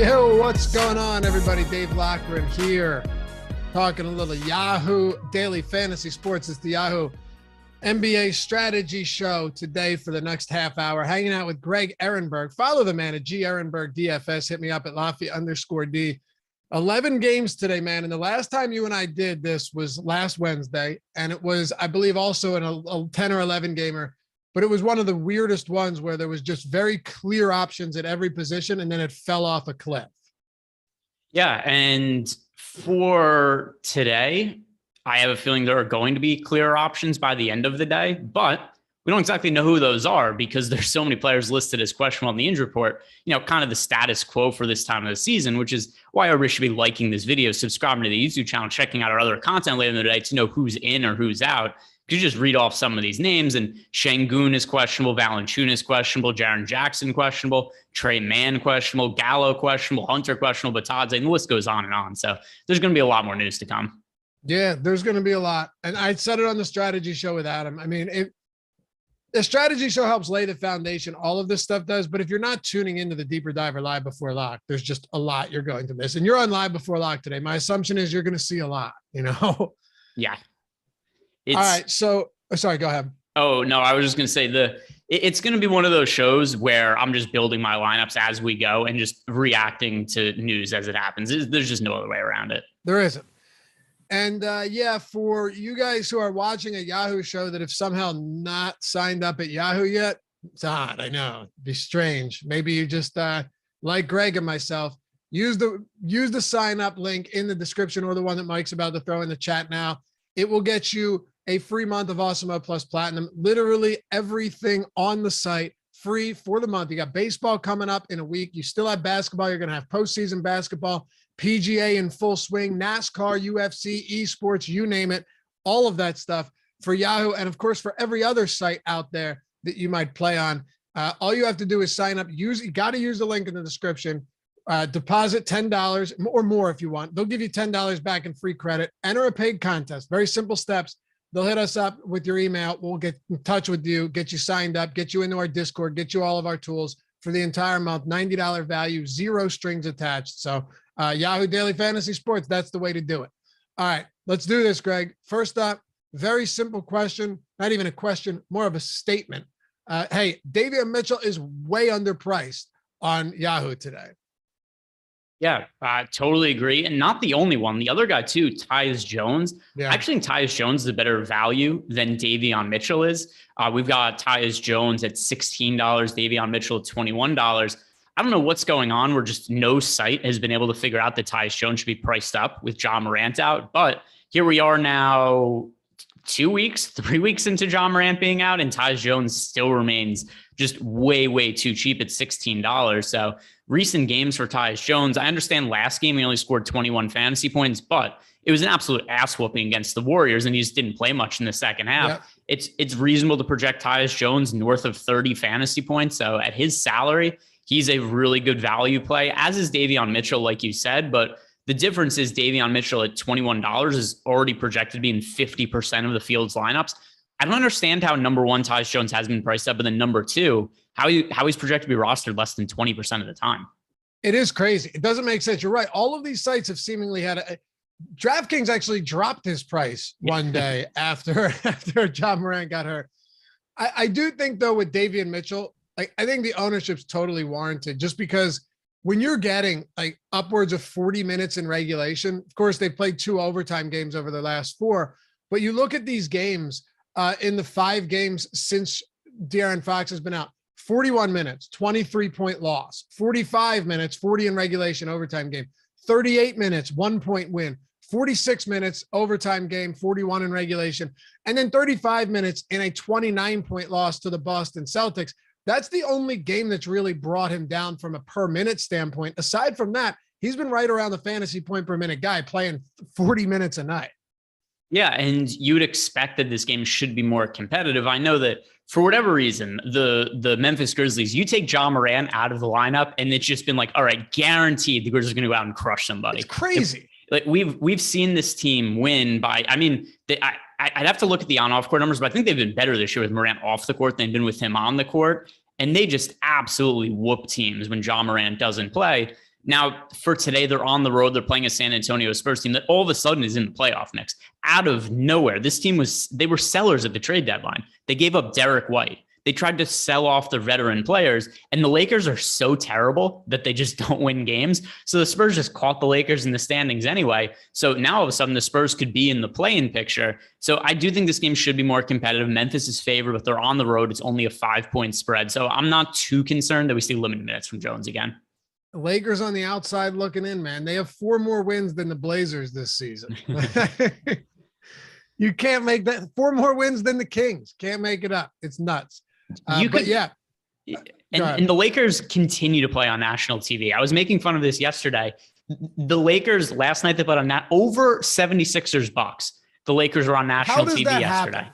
Yo, what's going on, everybody? Dave Lockren here, talking a little Yahoo Daily Fantasy Sports. It's the Yahoo NBA Strategy Show today for the next half hour. Hanging out with Greg Ehrenberg. Follow the man at G Ehrenberg DFS. Hit me up at Laffy_D. 11 games today, man. And the last time you and I did this was last Wednesday, and it was, I believe, also a 10 or 11 gamer. But it was one of the weirdest ones where there was just very clear options at every position, and then it fell off a cliff. Yeah, and for today, I have a feeling there are going to be clearer options by the end of the day, but we don't exactly know who those are because there's so many players listed as questionable on the injury report, kind of the status quo for this time of the season, which is why everybody should be liking this video, subscribing to the YouTube channel, checking out our other content later in the day to know who's in or who's out. You just read off some of these names, and Şengün is questionable, Valanciunas questionable, Jaren Jackson questionable, Trey Mann questionable, Gallo questionable, Hunter questionable, Batadze, and the list goes on and on. So there's going to be a lot more news to come. Yeah, there's going to be a lot. And I said it on the strategy show with Adam. I mean, the strategy show helps lay the foundation. All of this stuff does. But if you're not tuning into the Deeper Dive or Live Before Lock, there's just a lot you're going to miss. And you're on Live Before Lock today. My assumption is you're going to see a lot, Yeah. All right. So, sorry, go ahead. Oh, no, I was just going to say it's going to be one of those shows where I'm just building my lineups as we go and just reacting to news as it happens. There's just no other way around it. There isn't. And for you guys who are watching a Yahoo show that have somehow not signed up at Yahoo yet, it's odd. I know. It'd be strange. Maybe you just, like Greg and myself, use the sign up link in the description or the one that Mike's about to throw in the chat now. It will get you a free month of Awesemo Plus Platinum. Literally everything on the site free for the month. You got baseball coming up in a week. You still have basketball. You're going to have postseason basketball, PGA in full swing, NASCAR, UFC, esports, you name it, all of that stuff for Yahoo. And of course, for every other site out there that you might play on. All you have to do is sign up. You got to use the link in the description. Deposit $10 or more if you want. They'll give you $10 back in free credit. Enter a paid contest. Very simple steps. They'll hit us up with your email. We'll get in touch with you, get you signed up, get you into our Discord, get you all of our tools for the entire month. $90 value, zero strings attached. So Yahoo Daily Fantasy Sports, that's the way to do it. All right, let's do this, Greg. First up, very simple question. Not even a question, more of a statement. Hey, Davion Mitchell is way underpriced on Yahoo today. Yeah, I totally agree. And not the only one. The other guy too, Tyus Jones. Yeah. I actually think Tyus Jones is a better value than Davion Mitchell is. We've got Tyus Jones at $16, Davion Mitchell at $21. I don't know what's going on. We're just no site has been able to figure out that Tyus Jones should be priced up with Ja Morant out. But here we are now 3 weeks into Ja Morant being out, and Tyus Jones still remains just way, way too cheap at $16. So recent games for Tyus Jones, I understand last game he only scored 21 fantasy points, but it was an absolute ass whooping against the Warriors, and he just didn't play much in the second half. Yep. It's reasonable to project Tyus Jones north of 30 fantasy points. So at his salary, he's a really good value play, as is Davion Mitchell, like you said. But the difference is Davion Mitchell at $21 is already projected to be in 50% of the field's lineups. I don't understand how number one Tyus Jones has been priced up, and then number two, how he's projected to be rostered less than 20% of the time. It is crazy. It doesn't make sense. You're right. All of these sites have seemingly had DraftKings actually dropped his price one day after Ja Morant got hurt. I do think though with Davion Mitchell, I think the ownership's totally warranted just because when you're getting like upwards of 40 minutes in regulation, of course they played 2 overtime games over the last 4, but you look at these games in the 5 games since De'Aaron Fox has been out, 41 minutes, 23-point loss, 45 minutes, 40 in regulation overtime game, 38 minutes, 1-point win, 46 minutes overtime game, 41 in regulation, and then 35 minutes in a 29-point loss to the Boston Celtics. That's the only game that's really brought him down from a per minute standpoint. Aside from that, he's been right around the fantasy point per minute guy playing 40 minutes a night. Yeah, and you would expect that this game should be more competitive. I know that for whatever reason, the Memphis Grizzlies, you take Ja Morant out of the lineup, and it's just been like, all right, guaranteed the Grizzlies are going to go out and crush somebody. It's crazy. Like we've seen this team win by, I mean, I'd have to look at the on-off court numbers, but I think they've been better this year with Morant off the court than they've been with him on the court. And they just absolutely whoop teams when Ja Morant doesn't play. Now, for today, they're on the road. They're playing a San Antonio Spurs team that all of a sudden is in the playoff mix. Out of nowhere, this team they were sellers at the trade deadline. They gave up Derek White. They tried to sell off their veteran players, and the Lakers are so terrible that they just don't win games. So the Spurs just caught the Lakers in the standings anyway. So now all of a sudden the Spurs could be in the play-in picture. So I do think this game should be more competitive. Memphis is favored, but they're on the road. It's only a 5-point spread. So I'm not too concerned that we see limited minutes from Jones again. The Lakers on the outside looking in, man. They have 4 more wins than the Blazers this season. You can't make that. 4 more wins than the Kings. Can't make it up. It's nuts. But yeah. And the Lakers continue to play on national TV. I was making fun of this yesterday. The Lakers last night, they played on over 76ers Bucks. The Lakers were on national TV yesterday.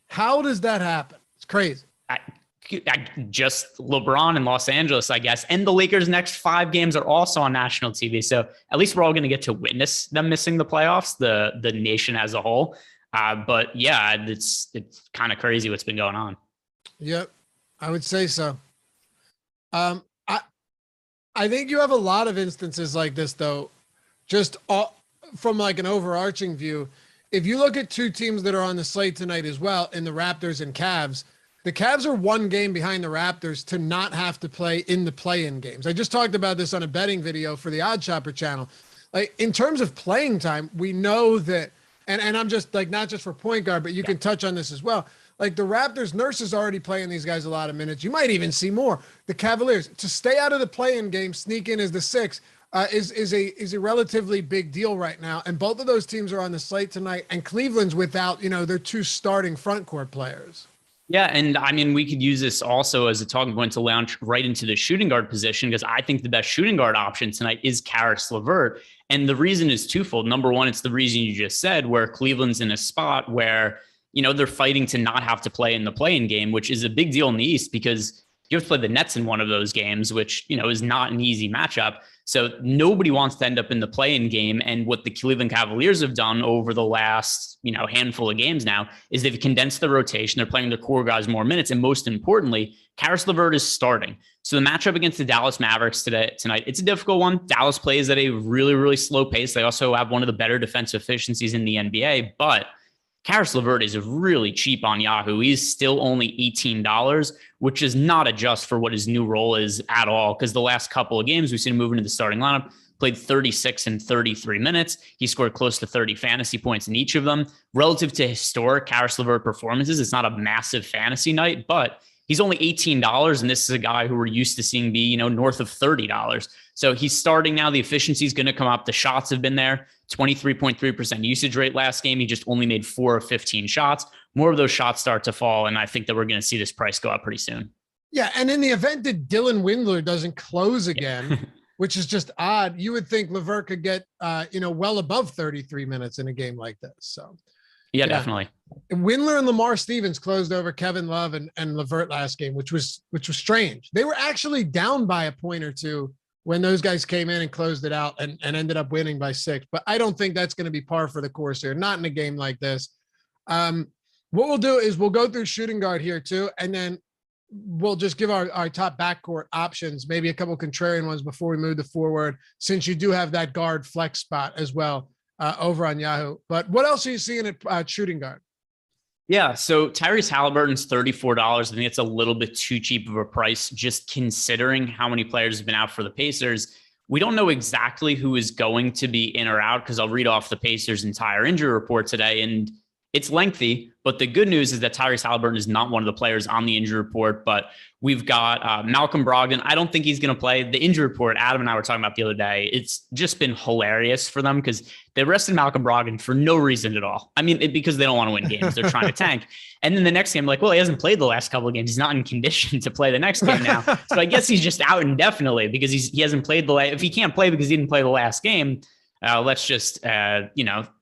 How does that happen? It's crazy. Just LeBron in Los Angeles, I guess. And the Lakers' next 5 games are also on national TV. So at least we're all going to get to witness them missing the playoffs, the nation as a whole. But yeah, it's kind of crazy what's been going on. Yep, I would say so. I think you have a lot of instances like this, though, just from like an overarching view. If you look at 2 teams that are on the slate tonight as well, in the Raptors and Cavs, the Cavs are 1 game behind the Raptors to not have to play in the play-in games. I just talked about this on a betting video for the Odd Shopper channel. Like, in terms of playing time, we know that, and I'm just like, not just for point guard, but you can touch on this as well. Like, the Raptors, Nurse is already playing these guys a lot of minutes. You might even see more. The Cavaliers, to stay out of the play-in game, sneak in as the 6, is a relatively big deal right now. And both of those teams are on the slate tonight. And Cleveland's without, their 2 starting front court players. Yeah, and I mean, we could use this also as a talking point to launch right into the shooting guard position, because I think the best shooting guard option tonight is Caris LeVert. And the reason is twofold. Number one, it's the reason you just said, where Cleveland's in a spot where they're fighting to not have to play in the play-in game, which is a big deal in the East because you have to play the Nets in one of those games, which, is not an easy matchup. So nobody wants to end up in the play-in game. And what the Cleveland Cavaliers have done over the last, handful of games now is they've condensed the rotation. They're playing their core guys more minutes. And most importantly, Caris LeVert is starting. So the matchup against the Dallas Mavericks tonight, it's a difficult one. Dallas plays at a really, really slow pace. They also have one of the better defensive efficiencies in the NBA, but Caris LeVert is really cheap on Yahoo. He's still only $18, which is not adjust for what his new role is at all. Because the last couple of games, we've seen him move into the starting lineup, played 36 and 33 minutes. He scored close to 30 fantasy points in each of them. Relative to historic Caris LeVert performances, it's not a massive fantasy night, but he's only $18, and this is a guy who we're used to seeing be, north of $30. So he's starting now. The efficiency is going to come up. The shots have been there. 23.3% usage rate last game. He just only made 4 of 15 shots. More of those shots start to fall, and I think that we're going to see this price go up pretty soon. Yeah, and in the event that Dylan Windler doesn't close again, which is just odd, you would think LeVert could get, well above 33 minutes in a game like this. So, yeah, definitely. Windler and Lamar Stevens closed over Kevin Love and LeVert last game, which was strange. They were actually down by a point or 2 when those guys came in and closed it out and ended up winning by 6. But I don't think that's going to be par for the course here, not in a game like this. What we'll do is we'll go through shooting guard here too, and then we'll just give our top backcourt options, maybe a couple contrarian ones before we move to forward, since you do have that guard flex spot as well over on Yahoo. But what else are you seeing at shooting guard? Yeah, so Tyrese Halliburton's $34. I think it's a little bit too cheap of a price, just considering how many players have been out for the Pacers. We don't know exactly who is going to be in or out, because I'll read off the Pacers' entire injury report today, and it's lengthy. But the good news is that Tyrese Halliburton is not one of the players on the injury report, but we've got Malcolm Brogdon. I don't think he's going to play. The injury report, Adam and I were talking about the other day, it's just been hilarious for them because they arrested Malcolm Brogdon for no reason at all. I mean, because they don't want to win games. They're trying to tank. And then the next game, well, he hasn't played the last couple of games. He's not in condition to play the next game now. So I guess he's just out indefinitely because he hasn't played if he can't play because he didn't play the last game, let's just, a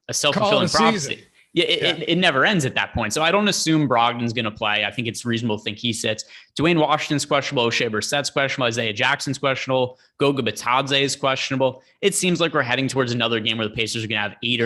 self-fulfilling prophecy. Yeah, it never ends at that point. So I don't assume Brogdon's going to play. I think it's reasonable to think he sits. Dwayne Washington's questionable. O'Shea Brissett's questionable. Isaiah Jackson's questionable. Goga Bitadze is questionable. It seems like we're heading towards another game where the Pacers are going to have 8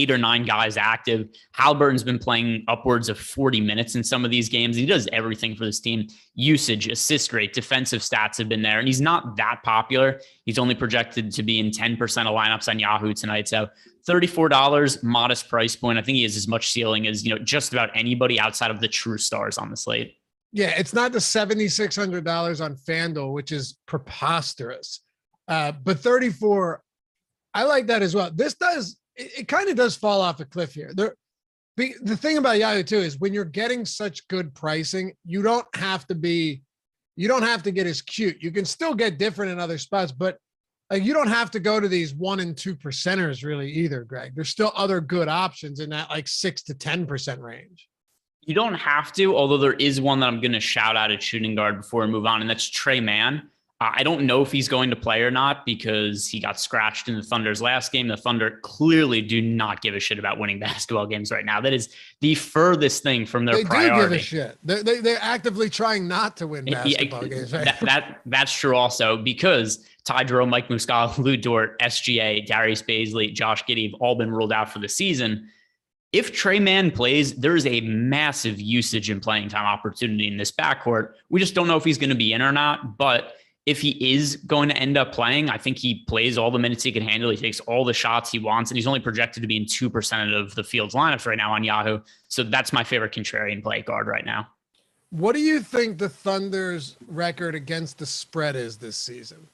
or 9 guys active. Halliburton's been playing upwards of 40 minutes in some of these games. He does everything for this team. Usage, assist rate, defensive stats have been there, and he's not that popular. He's only projected to be in 10% of lineups on Yahoo tonight. So $34, modest price point. I think he has as much ceiling as, just about anybody outside of the true stars on the slate. Yeah, it's not the $7,600 on FanDuel, which is preposterous. But 34, I like that as well. It kind of does fall off a cliff here. The thing about Yahoo too is when you're getting such good pricing, you don't have to get as cute. You can still get different in other spots, but you don't have to go to these 1% and 2%ers really either, Greg. There's still other good options in that 6 to 10% range. You don't have to, although there is one that I'm going to shout out at shooting guard before we move on, and that's Tre Mann. I don't know if he's going to play or not because he got scratched in the Thunder's last game. The Thunder clearly do not give a shit about winning basketball games right now. That is the furthest thing from their priority. They do give a shit. They're actively trying not to win basketball games. Right? That's true also because Ty Jerome, Mike Muscala, Lou Dort, SGA, Darius Baisley, Josh Giddey have all been ruled out for the season. If Tre Mann plays, there is a massive usage and playing time opportunity in this backcourt. We just don't know if he's going to be in or not. But if he is going to end up playing, I think he plays all the minutes he can handle. He takes all the shots he wants, and he's only projected to be in 2% of the field's lineups right now on Yahoo. So that's my favorite contrarian play guard right now. What do you think the Thunder's record against the spread is this season?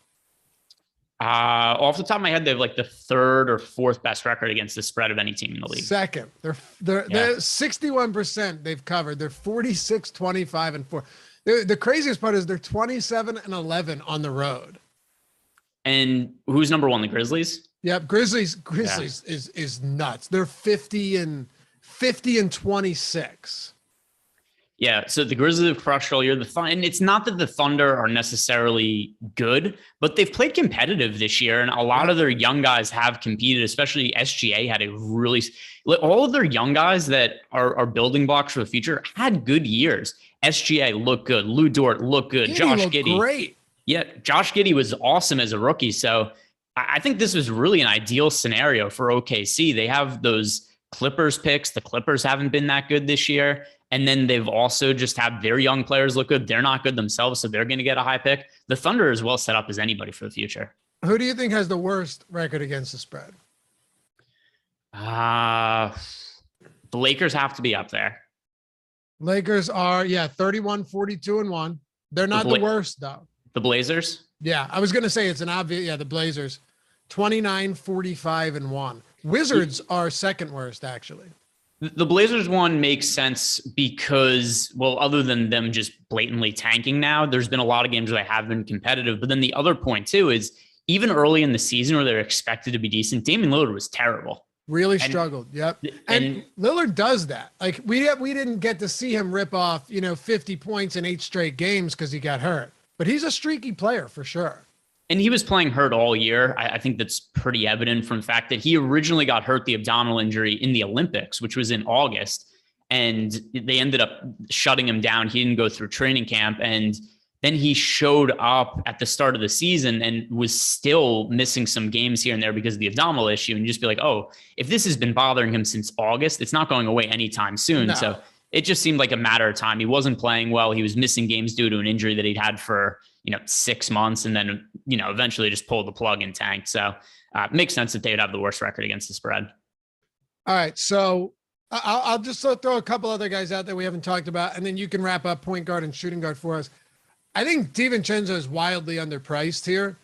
Off the top of my head, they have the 3rd or 4th best record against the spread of any team in the league. Second. They're 61% they've covered. They're 46, 25, and 4. The craziest part is they're 27 and 11 on the road. And who's number 1? The Grizzlies? Yep. Grizzlies is nuts. They're 50 and 26. Yeah, so the Grizzlies have crushed all year. And it's not that the Thunder are necessarily good, but they've played competitive this year, and a lot of their young guys have competed, especially SGA had all of their young guys that are building blocks for the future had good years. SGA looked good. Lou Dort looked good. Josh Giddey. Great. Yeah, Josh Giddey was awesome as a rookie. So I think this was really an ideal scenario for OKC. They have those Clippers picks. The Clippers haven't been that good this year. And then they've also just had their young players look good. They're not good themselves, so they're going to get a high pick. The Thunder is well set up as anybody for the future. Who do you think has the worst record against the spread? The Lakers have to be up there. Lakers are, 31, 42, and 1. They're not the worst, though. The Blazers? Yeah, I was going to say it's an obvious, the Blazers. 29, 45, and 1. Wizards are second worst, actually. The Blazers one makes sense because, other than them just blatantly tanking now, there's been a lot of games where they have been competitive. But then the other point, too, is even early in the season where they're expected to be decent, Damian Lillard was terrible. Really struggled. Yep. And Lillard does that. We didn't get to see him rip off, 50 points in 8 straight games because he got hurt. But he's a streaky player for sure. And he was playing hurt all year. I think that's pretty evident from the fact that he originally got hurt the abdominal injury in the Olympics, which was in August. And they ended up shutting him down. He didn't go through training camp. And then he showed up at the start of the season and was still missing some games here and there because of the abdominal issue. And you just be like, oh, if this has been bothering him since August, it's not going away anytime soon. No. So it just seemed like a matter of time. He wasn't playing well. He was missing games due to an injury that he'd had for 6 months, and then, eventually just pulled the plug and tanked. So it makes sense that they'd have the worst record against the spread. All right. So I'll just throw a couple other guys out there we haven't talked about, and then you can wrap up point guard and shooting guard for us. I think DiVincenzo is wildly underpriced here.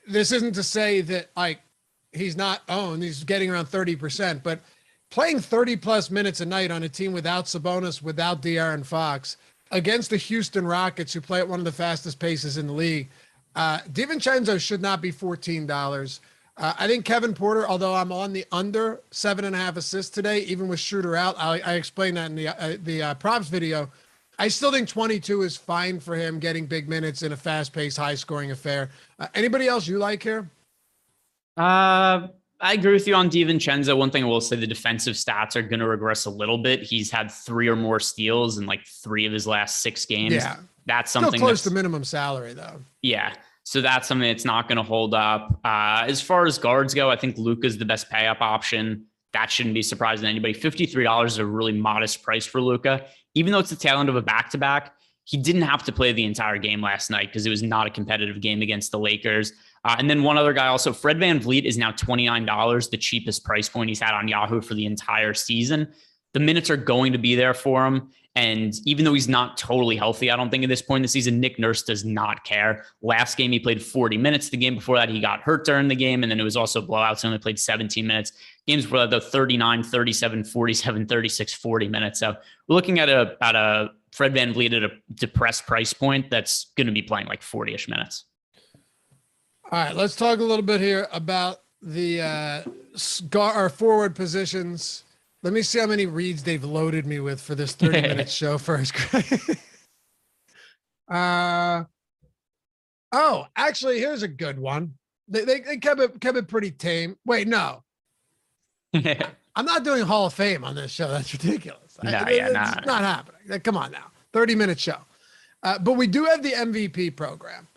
This isn't to say that he's not owned. He's getting around 30%, but playing 30 plus minutes a night on a team without Sabonis, without De'Aaron Fox, against the Houston Rockets, who play at one of the fastest paces in the league, DiVincenzo should not be $14. I think Kevin Porter, although I'm on the under 7.5 assists today, even with Schroeder out, I explained that in the props video. I still think 22 is fine for him getting big minutes in a fast-paced, high-scoring affair. Anybody else you like here? I agree with you on DiVincenzo. One thing I will say, the defensive stats are going to regress a little bit. He's had 3 or more steals in 3 of his last 6 games. Yeah. That's something still close to minimum salary, though. Yeah. So that's something that's not going to hold up. As far as guards go, I think Luka's the best pay up option. That shouldn't be surprising to anybody. $53 is a really modest price for Luka. Even though it's the tail end of a back-to-back, he didn't have to play the entire game last night because it was not a competitive game against the Lakers. And then one other guy also, Fred VanVleet is now $29, the cheapest price point he's had on Yahoo for the entire season. The minutes are going to be there for him. And even though he's not totally healthy, I don't think at this point in the season, Nick Nurse does not care. Last game, he played 40 minutes. The game before that, he got hurt during the game. And then it was also blowouts. He only played 17 minutes. Games before that, though, 39, 37, 47, 36, 40 minutes. So we're looking at a Fred VanVleet at a depressed price point that's going to be playing like 40-ish minutes. All right, let's talk a little bit here about the our forward positions. Let me see how many reads they've loaded me with for this 30-minute show first. Oh, actually, here's a good one. They kept it pretty tame. Wait, no. I'm not doing Hall of Fame on this show. That's ridiculous. It's not happening. Come on now. 30-minute show. But we do have the MVP program.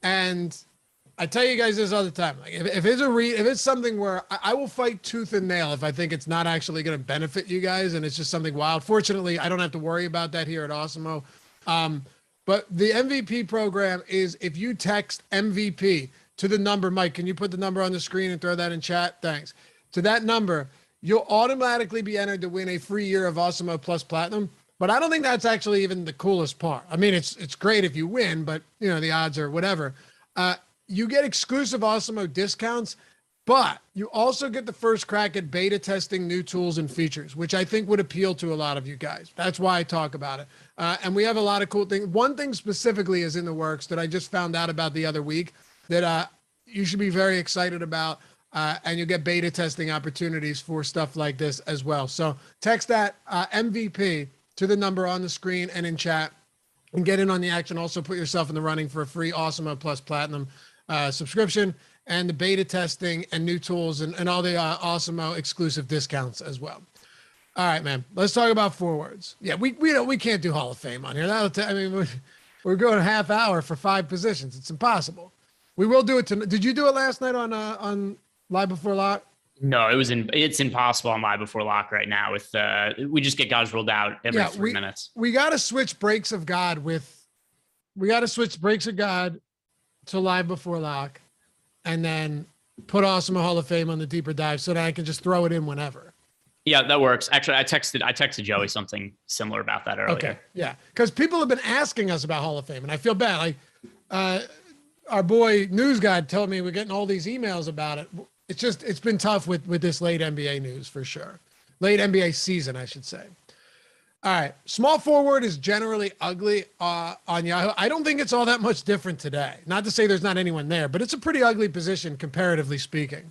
And I tell you guys this all the time. Like if it's something where I will fight tooth and nail if I think it's not actually going to benefit you guys and it's just something wild. Fortunately, I don't have to worry about that here at Awesemo. But the MVP program is if you text MVP to the number, Mike, can you put the number on the screen and throw that in chat? Thanks. To that number, you'll automatically be entered to win a free year of Awesemo Plus Platinum. But I don't think that's actually even the coolest part. I mean, it's great if you win, but you know, the odds are whatever. You get exclusive Awesemo discounts, but you also get the first crack at beta testing new tools and features, which I think would appeal to a lot of you guys. That's why I talk about it. And we have a lot of cool things. One thing specifically is in the works that I just found out about the other week that you should be very excited about. And you'll get beta testing opportunities for stuff like this as well. So text that MVP to the number on the screen and in chat and get in on the action. Also put yourself in the running for a free Awesemo Plus Platinum subscription and the beta testing and new tools and all the Awesemo exclusive discounts as well. All right, man, let's talk about forwards. Yeah, we can't do Hall of Fame on here. We're going a half hour for 5 positions. It's impossible. We will do it tonight. Did you do it last night on Live Before Lock? No, it's impossible on Live Before Lock right now. With we just get guys rolled out every 3 minutes. We got to switch Breaks of God to Live Before Lock, and then put Awesemo Hall of Fame on the deeper dive so that I can just throw it in whenever. Yeah, that works. Actually, I texted Joey something similar about that earlier. Okay, yeah, because people have been asking us about Hall of Fame, and I feel bad. Like our boy News Guy told me we're getting all these emails about it. It's been tough with this late NBA news for sure. Late NBA season, I should say. All right. Small forward is generally ugly on Yahoo. I don't think it's all that much different today. Not to say there's not anyone there, but it's a pretty ugly position comparatively speaking.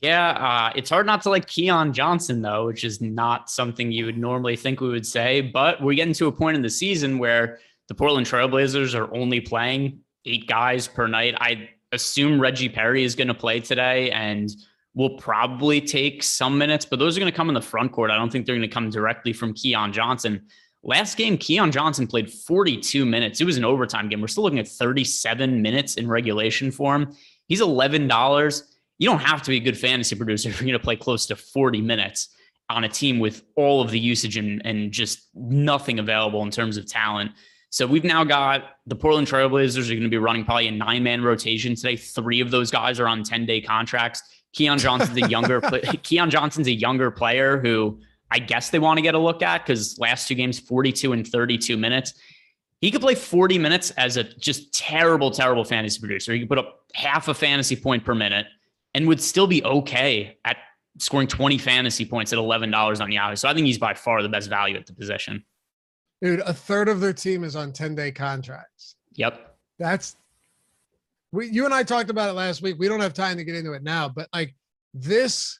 Yeah, it's hard not to like Keon Johnson, though, which is not something you would normally think we would say. But we're getting to a point in the season where the Portland Trailblazers are only playing 8 guys per night. I assume Reggie Perry is going to play today and will probably take some minutes, but those are going to come in the front court. I don't think they're going to come directly from Keon Johnson. Last game, Keon Johnson played 42 minutes. It was an overtime game. We're still looking at 37 minutes in regulation for him. He's $11. You don't have to be a good fantasy producer if you're going to play close to 40 minutes on a team with all of the usage and just nothing available in terms of talent. So we've now got the Portland Trailblazers are going to be running probably a 9-man rotation today. 3 of those guys are on 10-day contracts. Keon Johnson's a younger player who I guess they want to get a look at because last 2 games, 42 and 32 minutes. He could play 40 minutes as a just terrible, terrible fantasy producer. He could put up half a fantasy point per minute and would still be okay at scoring 20 fantasy points at $11 on Yahoo. So I think he's by far the best value at the position. Dude, a third of their team is on 10-day contracts. Yep. You and I talked about it last week. We don't have time to get into it now, but like this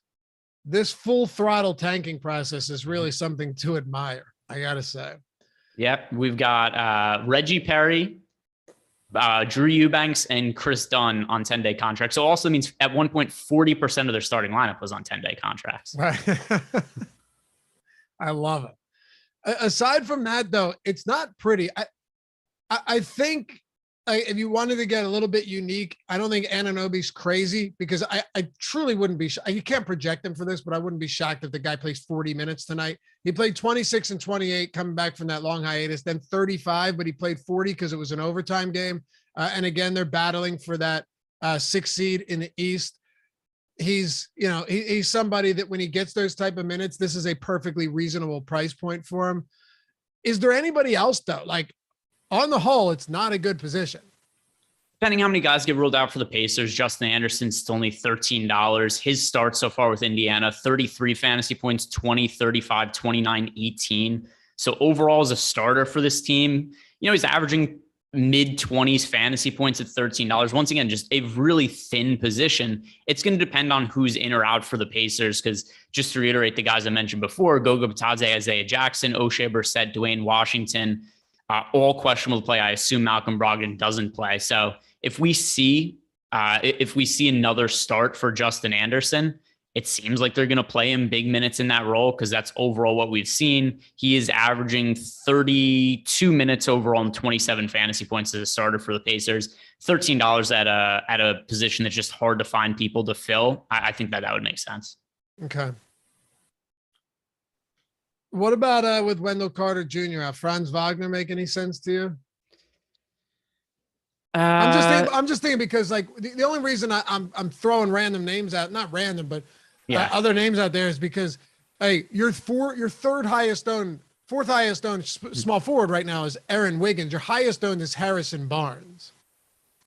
full throttle tanking process is really something to admire, I got to say. Yep. We've got Reggie Perry, Drew Eubanks, and Chris Dunn on 10-day contracts. So it also means at one point, 40% of their starting lineup was on 10-day contracts. Right. I love it. Aside from that, though, it's not pretty. I think if you wanted to get a little bit unique, I don't think Anunoby's crazy because I truly wouldn't be. You can't project him for this, but I wouldn't be shocked if the guy plays 40 minutes tonight. He played 26 and 28 coming back from that long hiatus, then 35, but he played 40 because it was an overtime game. And again, they're battling for that 6th seed in the East. He's somebody that when he gets those type of minutes, this is a perfectly reasonable price point for him. Is there anybody else though? Like, on the whole, it's not a good position. Depending how many guys get ruled out for the Pacers, Justin Anderson's still only $13. His start so far with Indiana, 33 fantasy points, 20, 35, 29, 18. So overall as a starter for this team, he's averaging mid-20s fantasy points at $13. Once again, just a really thin position. It's going to depend on who's in or out for the Pacers because just to reiterate the guys I mentioned before, Goga Bitadze, Isaiah Jackson, O'Shea Brissett, Dwayne Washington, all questionable to play. I assume Malcolm Brogdon doesn't play. So if we see another start for Justin Anderson, it seems like they're going to play him big minutes in that role because that's overall what we've seen. He is averaging 32 minutes overall and 27 fantasy points as a starter for the Pacers. $13 at a position that's just hard to find people to fill. I think that would make sense. Okay. What about with Wendell Carter Jr.? Franz Wagner make any sense to you? I'm just thinking because like the only reason I'm throwing random names out, not random, but other names out there is because hey, your fourth highest owned small forward right now is Aaron Wiggins. Your highest owned is Harrison Barnes.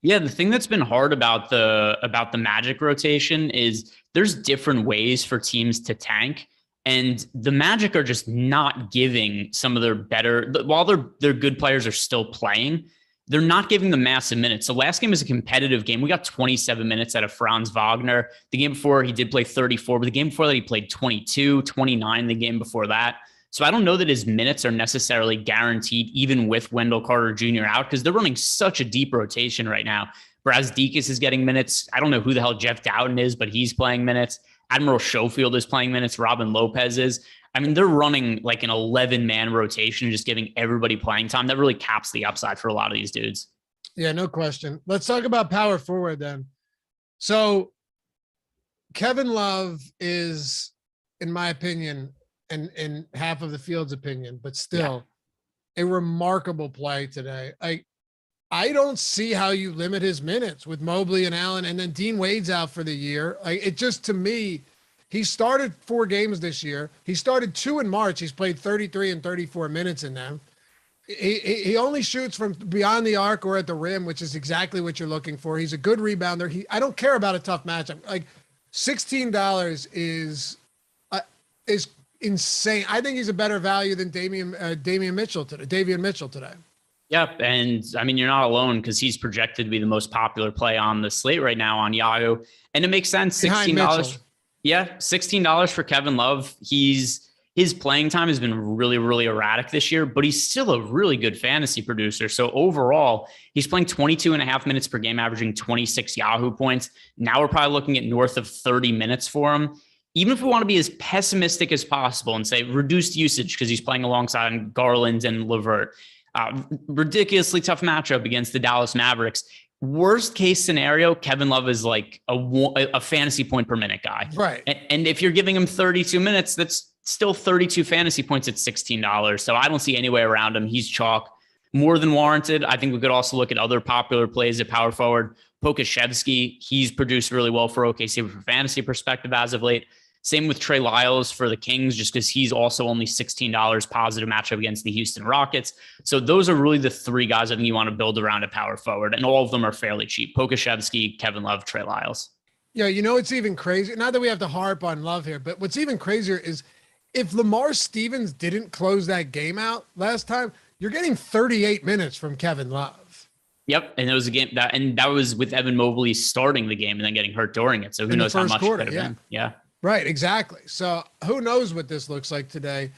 Yeah, the thing that's been hard about the Magic rotation is there's different ways for teams to tank. And the Magic are just not giving some of their better, while their good players are still playing, they're not giving them massive minutes. So last game was a competitive game. We got 27 minutes out of Franz Wagner. The game before he did play 34, but the game before that he played 22, 29 the game before that. So I don't know that his minutes are necessarily guaranteed, even with Wendell Carter Jr. out, because they're running such a deep rotation right now. Brazdeikis is getting minutes. I don't know who the hell Jeff Dowden is, but he's playing minutes. Admiral Schofield is playing minutes. Robin Lopez is. I mean, they're running like an 11-man rotation, just giving everybody playing time. That really caps the upside for a lot of these dudes. Yeah, no question. Let's talk about power forward then. So Kevin Love is, in my opinion, and in half of the field's opinion, but still a remarkable play today. I don't see how you limit his minutes with Mobley and Allen, and then Dean Wade's out for the year. It just, to me, he started 4 games this year. He started 2 in March. He's played 33 and 34 minutes in them. He only shoots from beyond the arc or at the rim, which is exactly what you're looking for. He's a good rebounder. I don't care about a tough matchup. Like $16 is insane. I think he's a better value than Davion Mitchell today. Yep. And I mean, you're not alone because he's projected to be the most popular play on the slate right now on Yahoo. And it makes sense. $16. Yeah. $16 for Kevin Love. His playing time has been really, really erratic this year, but he's still a really good fantasy producer. So overall, he's playing 22 and a half minutes per game, averaging 26 Yahoo points. Now we're probably looking at north of 30 minutes for him. Even if we want to be as pessimistic as possible and say reduced usage because he's playing alongside Garland and LeVert, ridiculously tough matchup against the Dallas Mavericks. Worst case scenario, Kevin Love is like a fantasy point per minute guy. Right. And if you're giving him 32 minutes, that's still 32 fantasy points at $16. So I don't see any way around him. He's chalk, more than warranted. I think we could also look at other popular plays at power forward. Pokashevsky, he's produced really well for OKC from a fantasy perspective as of late. Same with Trey Lyles for the Kings, just because he's also only $16 positive matchup against the Houston Rockets. So those are really the 3 guys I think you want to build around at power forward, and all of them are fairly cheap. Pokashevsky, Kevin Love, Trey Lyles. Yeah, it's even crazy. Not that we have to harp on Love here, but what's even crazier is if Lamar Stevens didn't close that game out last time, you're getting 38 minutes from Kevin Love. Yep, and it was a game that was with Evan Mobley starting the game and then getting hurt during it. So who knows how much quarter, it could have been. Yeah. Right, exactly. So who knows what this looks like today?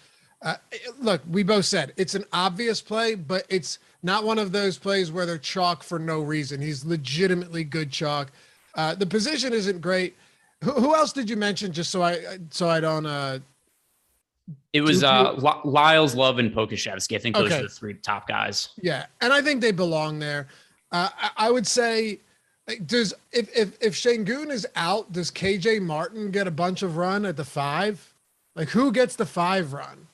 Look, we both said it's an obvious play, but it's not one of those plays where they're chalk for no reason. He's legitimately good chalk. The position isn't great. Who else did you mention? Just so I don't. It was Lyles, Love, and Pokashevsky. I think those are the 3 top guys. Yeah, and I think they belong there. I would say, like, if Şengün is out, does KJ Martin get a bunch of run at the 5? Like, who gets the 5 run?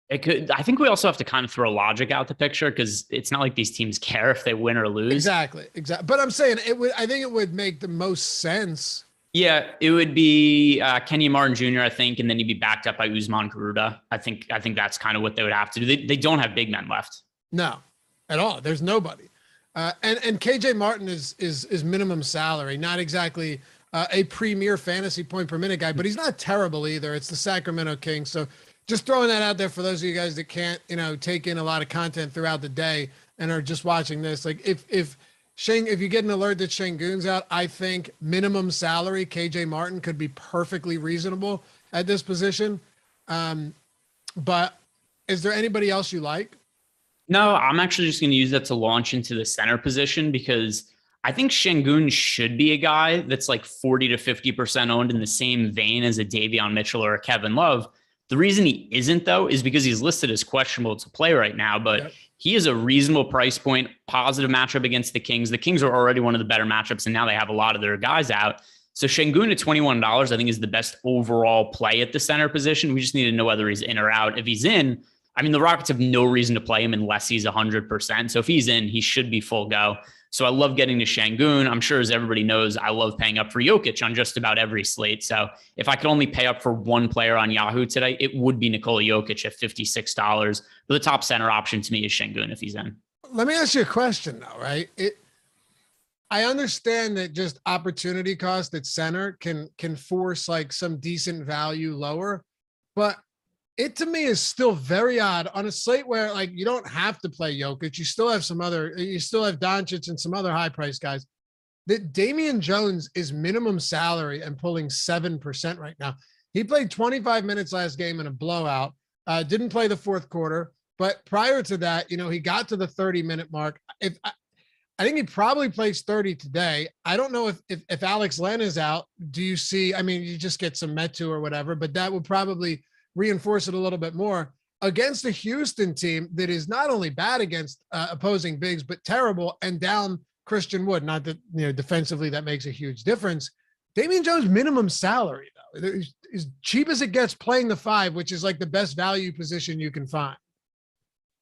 It could. I think we also have to kind of throw logic out the picture, because it's not like these teams care if they win or lose. Exactly. But I'm saying I think it would make the most sense. Yeah, it would be Kenyon Martin Jr., I think, and then he'd be backed up by Usman Garuda. I think that's kind of what they would have to do. They don't have big men left. No, at all. There's nobody. And KJ Martin is minimum salary, not exactly a premier fantasy point per minute guy, but he's not terrible either. It's the Sacramento Kings. So just throwing that out there for those of you guys that can't, take in a lot of content throughout the day and are just watching this. Like, if you get an alert that Şengün's out, I think minimum salary KJ Martin could be perfectly reasonable at this position. But is there anybody else you like? No, I'm actually just going to use that to launch into the center position, because I think Şengün should be a guy that's like 40 to 50% owned in the same vein as a Davion Mitchell or a Kevin Love. The reason he isn't, though, is because he's listed as questionable to play right now, but he is a reasonable price point, positive matchup against the Kings. The Kings are already one of the better matchups, and now they have a lot of their guys out. So Şengün at $21, I think, is the best overall play at the center position. We just need to know whether he's in or out. If he's in, I mean, the Rockets have no reason to play him unless he's 100%. So if he's in, he should be full go. So I love getting to Şengün. I'm sure, as everybody knows, I love paying up for Jokic on just about every slate. So if I could only pay up for one player on Yahoo today, it would be Nikola Jokic at $56. But the top center option to me is Şengün if he's in. Let me ask you a question, though, right? I understand that just opportunity cost at center can force like some decent value lower, but it to me is still very odd on a slate where, like, you don't have to play Jokic. You still have Doncic and some other high price guys. That Damian Jones is minimum salary and pulling 7% right now. He played 25 minutes last game in a blowout. Didn't play the fourth quarter, but prior to that, he got to the 30-minute mark. I think he probably plays 30 today. I don't know if Alex Len is out. Do you see? I mean, you just get some Metu or whatever, but that would probably reinforce it a little bit more against a Houston team that is not only bad against opposing bigs, but terrible and down Christian Wood. Not that, defensively that makes a huge difference. Damian Jones minimum salary, though, is as cheap as it gets playing the 5, which is like the best value position you can find.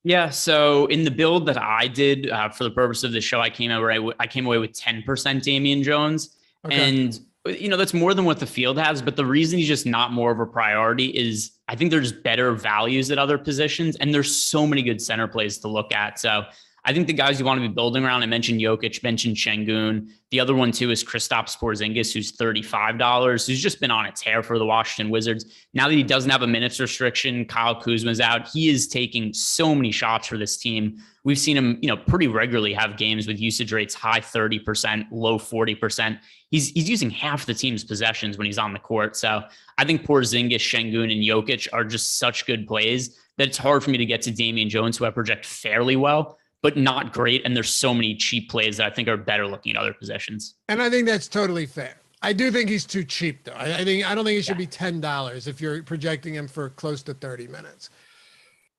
Yeah. So in the build that I did for the purpose of the show, I came away with 10% Damian Jones. Okay. And that's more than what the field has, but the reason he's just not more of a priority is I think there's better values at other positions, and there's so many good center plays to look at. So I think the guys you want to be building around, I mentioned Jokic, mentioned Şengün. The other one too is Kristaps Porzingis, who's $35, who's just been on a tear for the Washington Wizards. Now that he doesn't have a minutes restriction, Kyle Kuzma's out, he is taking so many shots for this team. We've seen him, pretty regularly have games with usage rates high 30%, low 40%. He's using half the team's possessions when he's on the court. So I think Porzingis, Şengün, and Jokic are just such good plays that it's hard for me to get to Damian Jones, who I project fairly well, but not great. And there's so many cheap plays that I think are better looking at other positions. And I think that's totally fair. I do think he's too cheap, though. I don't think he should be $10 if you're projecting him for close to 30 minutes.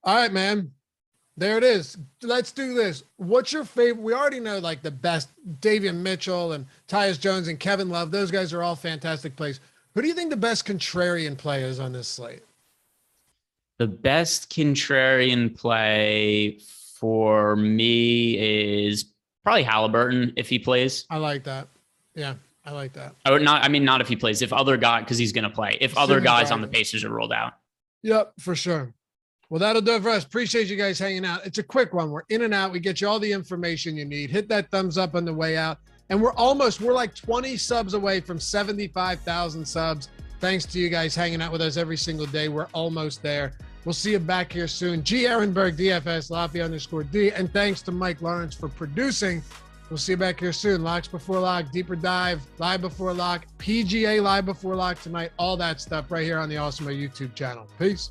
All right, man. There it is. Let's do this. What's your favorite? We already know like the best, Davion Mitchell and Tyus Jones and Kevin Love. Those guys are all fantastic plays. Who do you think the best contrarian play is on this slate? The best contrarian play for me is probably Halliburton if he plays. I like that. Yeah, I like that. Not if he plays. If other guy, because he's going to play. If other guys on the Pacers are rolled out. Yep, for sure. Well, that'll do it for us. Appreciate you guys hanging out. It's a quick one. We're in and out. We get you all the information you need. Hit that thumbs up on the way out. And we're like 20 subs away from 75,000 subs. Thanks to you guys hanging out with us every single day. We're almost there. We'll see you back here soon. G. Ehrenberg, DFS, Lafayette_D. And thanks to Mike Lawrence for producing. We'll see you back here soon. Locks before lock, deeper dive, live before lock, PGA live before lock tonight. All that stuff right here on the Awesemo YouTube channel. Peace.